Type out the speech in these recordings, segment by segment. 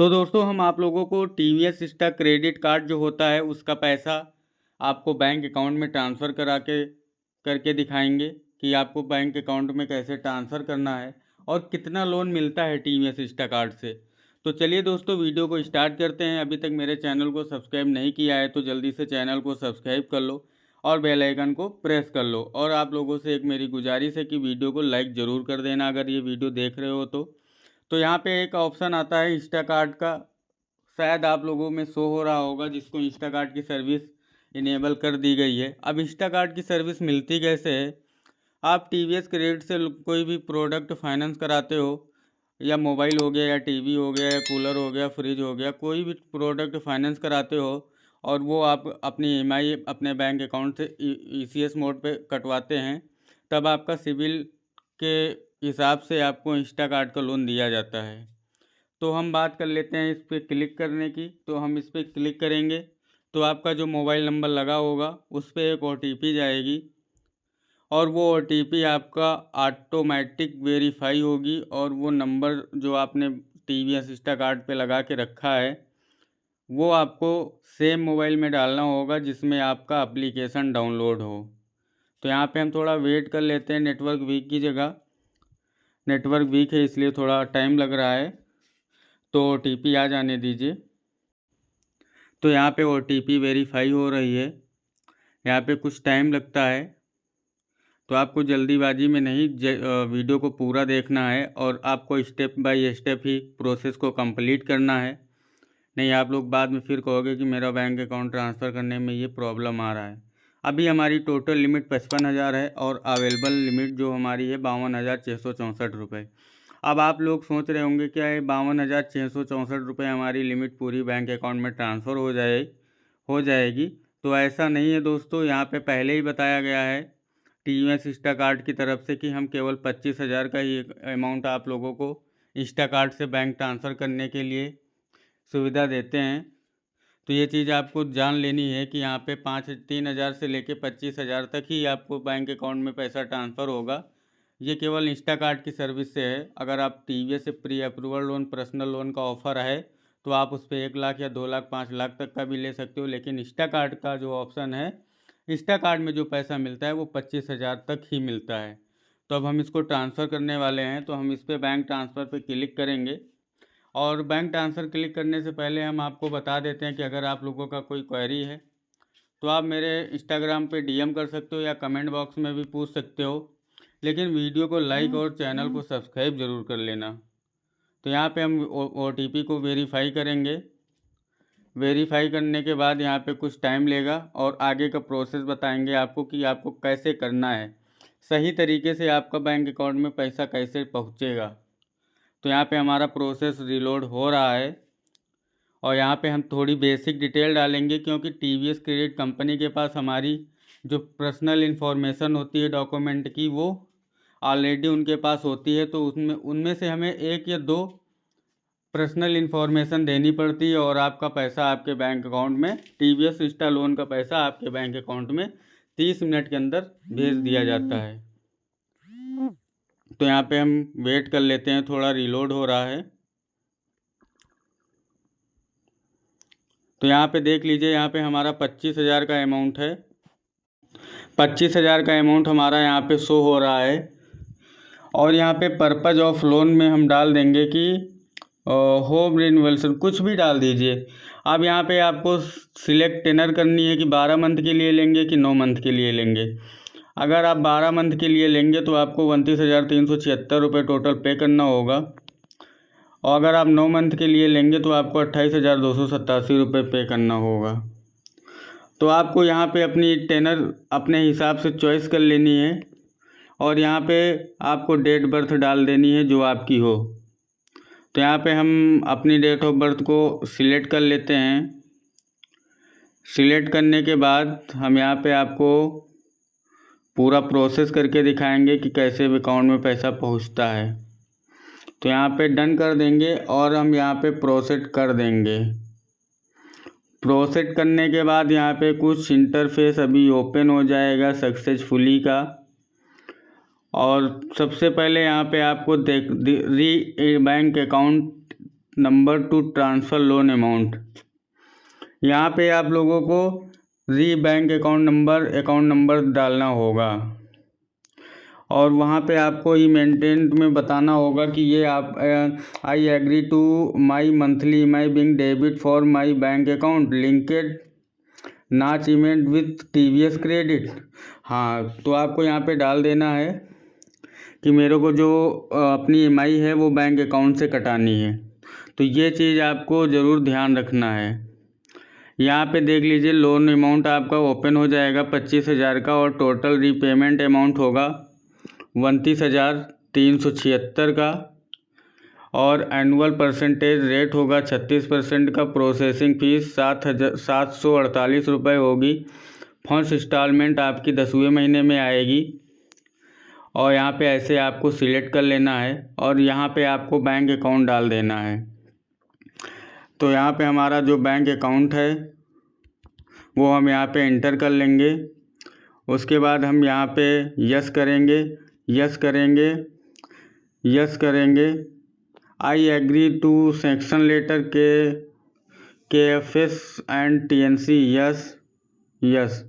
तो दोस्तों हम आप लोगों को टीवीएस स्टा क्रेडिट कार्ड जो होता है उसका पैसा आपको बैंक अकाउंट में ट्रांसफ़र करके दिखाएंगे कि आपको बैंक अकाउंट में कैसे ट्रांसफ़र करना है और कितना लोन मिलता है टीवीएस स्टा कार्ड से। तो चलिए दोस्तों वीडियो को स्टार्ट करते हैं। अभी तक मेरे चैनल को सब्सक्राइब नहीं किया है तो जल्दी से चैनल को सब्सक्राइब कर लो और बेल आइकन को प्रेस कर लो। और आप लोगों से एक मेरी गुजारिश है कि वीडियो को लाइक ज़रूर कर देना अगर ये वीडियो देख रहे हो तो यहाँ पे एक ऑप्शन आता है इंस्टाकार्ट का, शायद आप लोगों में शो हो रहा होगा, जिसको इंस्टाकार्ट की सर्विस इनेबल कर दी गई है। अब इंस्टाकार्ट की सर्विस मिलती कैसे है? आप टीवीएस क्रेडिट से कोई भी प्रोडक्ट फाइनेंस कराते हो, या मोबाइल हो गया या टीवी हो गया या कूलर हो गया फ्रिज हो गया, कोई भी प्रोडक्ट फाइनेंस कराते हो और वो आप अपनी ईएमआई अपने बैंक अकाउंट से ईसीएस मोड पे कटवाते हैं, तब आपका सिविल के हिसाब से आपको इंस्टाकार्ट का लोन दिया जाता है। तो हम बात कर लेते हैं इस पर क्लिक करने की। तो हम इस पर क्लिक करेंगे तो आपका जो मोबाइल नंबर लगा होगा उस पर एक ओटीपी जाएगी और वो ओटीपी आपका ऑटोमेटिक वेरीफाई होगी और वो नंबर जो आपने टीवीएस इंस्टाकार्ट पे लगा के रखा है वो आपको सेम मोबाइल में डालना होगा जिसमें आपका एप्लीकेशन डाउनलोड हो। तो यहाँ पे हम थोड़ा वेट कर लेते हैं, नेटवर्क वीक की जगह। नेटवर्क वीक है इसलिए थोड़ा टाइम लग रहा है, तो ओटीपी आ जाने दीजिए। तो यहाँ पे ओटीपी वेरीफाई हो रही है, यहाँ पे कुछ टाइम लगता है, तो आपको जल्दीबाजी में नहीं वीडियो को पूरा देखना है और आपको step by step he process को कंप्लीट करना है। नहीं आप लोग बाद में फिर कहोगे कि मेरा बैंक अकाउंट ट्रांसफ़र करने में ये प्रॉब्लम आ रहा है। अभी हमारी टोटल लिमिट 55,000 है और अवेलेबल लिमिट जो हमारी है 52,664 रुपये। अब आप लोग सोच रहे होंगे क्या ये 52,664 रुपये हमारी लिमिट पूरी बैंक अकाउंट में ट्रांसफ़र हो जाएगी? तो ऐसा नहीं है दोस्तों, यहाँ पे पहले ही बताया गया है टीवीएस इंस्टाकार्ट की तरफ से कि हम केवल 25,000 का ही अमाउंट आप लोगों को इंस्टाकार्ट से बैंक ट्रांसफ़र करने के लिए सुविधा देते हैं। तो ये चीज़ आपको जान लेनी है कि यहाँ पे 3,000 से लेके 25,000 तक ही आपको बैंक अकाउंट में पैसा ट्रांसफ़र होगा। ये केवल इंस्टाकार्ट की सर्विस से है। अगर आप टीवीएस से pre approval loan, personal loan का ऑफ़र है तो आप उस पर 1 लाख या 2 लाख 5 लाख तक का भी ले सकते हो, लेकिन इंस्टाकार्ट का जो ऑप्शन है, इंस्टाकार्ट में जो पैसा मिलता है वो 25,000 तक ही मिलता है। तो अब हम इसको ट्रांसफ़र करने वाले हैं, तो हम इस पर बैंक ट्रांसफ़र पे क्लिक करेंगे। और बैंक ट्रांसफ़र क्लिक करने से पहले हम आपको बता देते हैं कि अगर आप लोगों का कोई क्वेरी है तो आप मेरे इंस्टाग्राम पे डीएम कर सकते हो या कमेंट बॉक्स में भी पूछ सकते हो, लेकिन वीडियो को लाइक और चैनल को सब्सक्राइब ज़रूर कर लेना। तो यहाँ पे हम ओटीपी को वेरीफाई करेंगे। वेरीफाई करने के बाद यहाँ पे कुछ टाइम लेगा और आगे का प्रोसेस बताएंगे आपको कि आपको कैसे करना है, सही तरीके से आपका बैंक अकाउंट में पैसा कैसे पहुँचेगा। तो यहाँ पे हमारा प्रोसेस रिलोड हो रहा है और यहाँ पे हम थोड़ी बेसिक डिटेल डालेंगे, क्योंकि टीवीएस क्रेडिट कंपनी के पास हमारी जो पर्सनल इन्फॉर्मेशन होती है डॉक्यूमेंट की, वो ऑलरेडी उनके पास होती है। तो उनमें से हमें 1 या 2 पर्सनल इन्फॉर्मेशन देनी पड़ती है और आपका पैसा आपके बैंक अकाउंट में, टीवीएस इंस्टा लोन का पैसा आपके बैंक अकाउंट में 30 मिनट के अंदर भेज दिया जाता है। तो यहाँ पे हम वेट कर लेते हैं, थोड़ा रिलोड हो रहा है। तो यहाँ पे देख लीजिए, यहाँ पे हमारा 25,000 का अमाउंट है। 25,000 का अमाउंट हमारा यहाँ पे शो हो रहा है और यहाँ पे पर्पज़ ऑफ लोन में हम डाल देंगे कि होम रिन्यूअल, कुछ भी डाल दीजिए। अब यहाँ पे आपको सिलेक्ट टेनर करनी है कि 12 मंथ के लिए लेंगे कि 9 मंथ के लिए लेंगे। अगर आप 12 मंथ के लिए लेंगे तो आपको 29,376 रुपये टोटल पे करना होगा, और अगर आप 9 मंथ के लिए लेंगे तो आपको 28,287 रुपये पे करना होगा। तो आपको यहाँ पे अपनी टेनर अपने हिसाब से चॉइस कर लेनी है और यहाँ पे आपको डेट बर्थ डाल देनी है जो आपकी हो। तो यहाँ पे हम अपनी डेट ऑफ बर्थ को सिलेक्ट कर लेते हैं। सिलेक्ट करने के बाद हम यहाँ पे आपको पूरा प्रोसेस करके दिखाएंगे कि कैसे अकाउंट में पैसा पहुँचता है। तो यहाँ पे डन कर देंगे और हम यहाँ पे प्रोसेस कर देंगे। प्रोसेस करने के बाद यहाँ पे कुछ इंटरफेस अभी ओपन हो जाएगा सक्सेसफुली का, और सबसे पहले यहाँ पे आपको bank account number two transfer loan amount. यहाँ पे आप लोगों को बैंक अकाउंट नंबर डालना होगा और वहाँ पे आपको ई मेंटेन में बताना होगा कि ये आप I agree to my monthly EMI being debit for my bank account linked NACH mandate with TVS credit. हाँ, तो आपको यहाँ पे डाल देना है कि मेरे को जो अपनी EMI है वो बैंक अकाउंट से कटानी है। तो ये चीज़ आपको ज़रूर ध्यान रखना है। यहाँ पे देख लीजिए, लोन अमाउंट आपका ओपन हो जाएगा 25,000 का और टोटल रीपेमेंट अमाउंट होगा 29,376 का और एनुअल परसेंटेज रेट होगा 36% का। प्रोसेसिंग फ़ीस 748 रुपये होगी। फर्स्ट इंस्टॉलमेंट आपकी 10वें महीने में आएगी और यहाँ पे ऐसे आपको सिलेक्ट कर लेना है और यहाँ पे आपको बैंक अकाउंट डाल देना है। तो यहाँ पे हमारा जो बैंक अकाउंट है वो हम यहाँ पे एंटर कर लेंगे। उसके बाद हम यहाँ पे यस करेंगे। I agree to section letter KFS and TNC yes.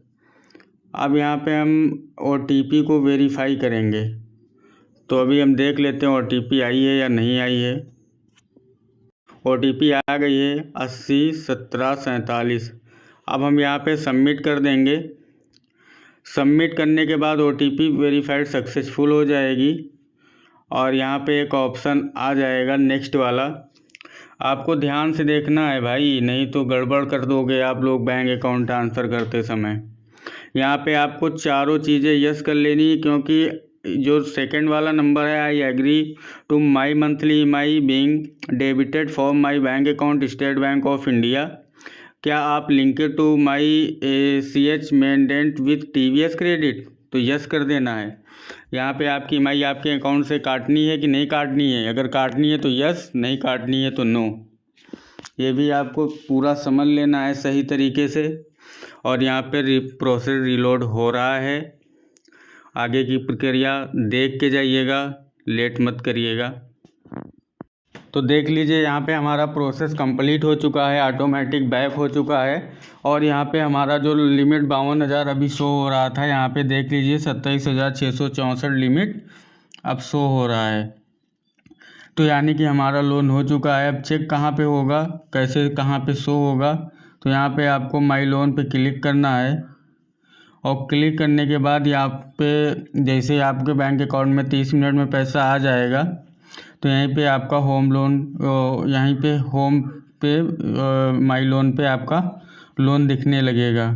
अब यहाँ पे हम OTP को वेरीफाई करेंगे। तो अभी हम देख लेते हैं OTP आई है या नहीं आई है। OTP आ गई है 801747। अब हम यहाँ पे सबमिट कर देंगे। सबमिट करने के बाद OTP वेरीफाइड सक्सेसफुल हो जाएगी और यहाँ पे एक ऑप्शन आ जाएगा नेक्स्ट वाला। आपको ध्यान से देखना है भाई, नहीं तो गड़बड़ कर दोगे आप लोग बैंक अकाउंट ट्रांसफ़र करते समय। यहाँ पे आपको चारों चीज़ें यस कर लेनी है, क्योंकि जो सेकंड वाला नंबर है I agree to my monthly EMI being debited for my bank account State Bank of India, क्या आप linked to my CH mandate with TVS credit, तो यस कर देना है। यहाँ पे आपकी EMI आपके अकाउंट से काटनी है कि नहीं काटनी है। अगर काटनी है तो यस, नहीं काटनी है तो नो। ये भी आपको पूरा समझ लेना है सही तरीके से। और यहाँ पे प्रोसेस रीलोड हो रहा है। आगे की प्रक्रिया देख के जाइएगा, लेट मत करिएगा। तो देख लीजिए, यहाँ पे हमारा प्रोसेस कंप्लीट हो चुका है, ऑटोमेटिक बैक हो चुका है और यहाँ पे हमारा जो लिमिट 52,000 अभी शो हो रहा था, यहाँ पे देख लीजिए 27,664 लिमिट अब शो हो रहा है। तो यानी कि हमारा लोन हो चुका है। अब चेक कहाँ पे होगा, कैसे कहाँ पे शो होगा, तो यहाँ पे आपको माई लोन पे क्लिक करना है और क्लिक करने के बाद यहाँ पे जैसे आपके बैंक अकाउंट में 30 मिनट में पैसा आ जाएगा, तो यहीं पे आपका होम पे माई लोन पे आपका लोन दिखने लगेगा।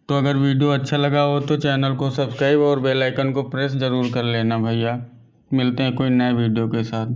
तो अगर वीडियो अच्छा लगा हो तो चैनल को सब्सक्राइब और बेल आइकन को प्रेस ज़रूर कर लेना भैया। मिलते हैं कोई नए वीडियो के साथ।